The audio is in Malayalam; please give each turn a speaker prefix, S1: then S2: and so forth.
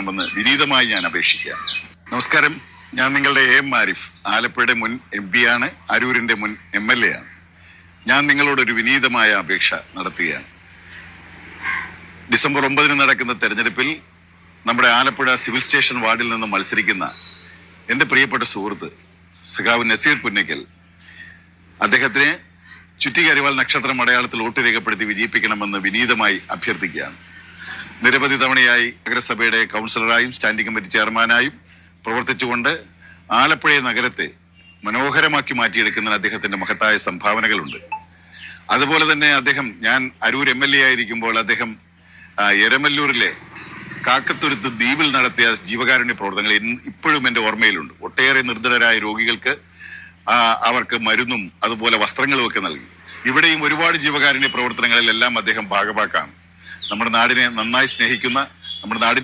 S1: ന്ന് വിനീതമായി ഞാൻ അപേക്ഷിക്കാം. നമസ്കാരം. ഞാൻ നിങ്ങളുടെ എം ആരിഫ്, ആലപ്പുഴയുടെ മുൻ MP ആണ്, അരൂരിന്റെ മുൻ MLA ആണ്. ഞാൻ നിങ്ങളോടൊരു വിനീതമായ അപേക്ഷ നടത്തുകയാണ്. ഡിസംബർ 9 നടക്കുന്ന തെരഞ്ഞെടുപ്പിൽ നമ്മുടെ ആലപ്പുഴ സിവിൽ സ്റ്റേഷൻ വാർഡിൽ നിന്ന് മത്സരിക്കുന്ന എന്റെ പ്രിയപ്പെട്ട സുഹൃത്ത് സഖാവ് നസീർ പുന്നക്കൽ, അദ്ദേഹത്തിന് ചുറ്റികരിവാൾ നക്ഷത്രം അടയാളത്തിൽ വോട്ട് രേഖപ്പെടുത്തി വിജയിപ്പിക്കണമെന്ന് വിനീതമായി അഭ്യർത്ഥിക്കുകയാണ്. നിരവധി തവണയായി നഗരസഭയുടെ കൗൺസിലറായും സ്റ്റാൻഡിംഗ് കമ്മിറ്റി ചെയർമാനായും പ്രവർത്തിച്ചുകൊണ്ട് ആലപ്പുഴ നഗരത്തെ മനോഹരമാക്കി മാറ്റിയെടുക്കുന്നതിന് അദ്ദേഹത്തിന്റെ മഹത്തായ സംഭാവനകളുണ്ട്. അതുപോലെ തന്നെ ഞാൻ അരൂർ MLA ആയിരിക്കുമ്പോൾ അദ്ദേഹം എരമല്ലൂരിലെ കാക്കത്തുരുത്ത് ദ്വീപിൽ നടത്തിയ ജീവകാരുണ്യ പ്രവർത്തനങ്ങൾ ഇപ്പോഴും എന്റെ ഓർമ്മയിലുണ്ട്. ഒട്ടേറെ നിർധനരായ രോഗികൾക്ക് അവർക്ക് മരുന്നും അതുപോലെ വസ്ത്രങ്ങളും ഒക്കെ നൽകി. ഇവിടെയും ഒരുപാട് ജീവകാരുണ്യ പ്രവർത്തനങ്ങളിലെല്ലാം അദ്ദേഹം ഭാഗഭാക്കാണ്. നമ്മുടെ നാടിനെ നന്നായി സ്നേഹിക്കുന്ന, നമ്മുടെ നാടിന്റെ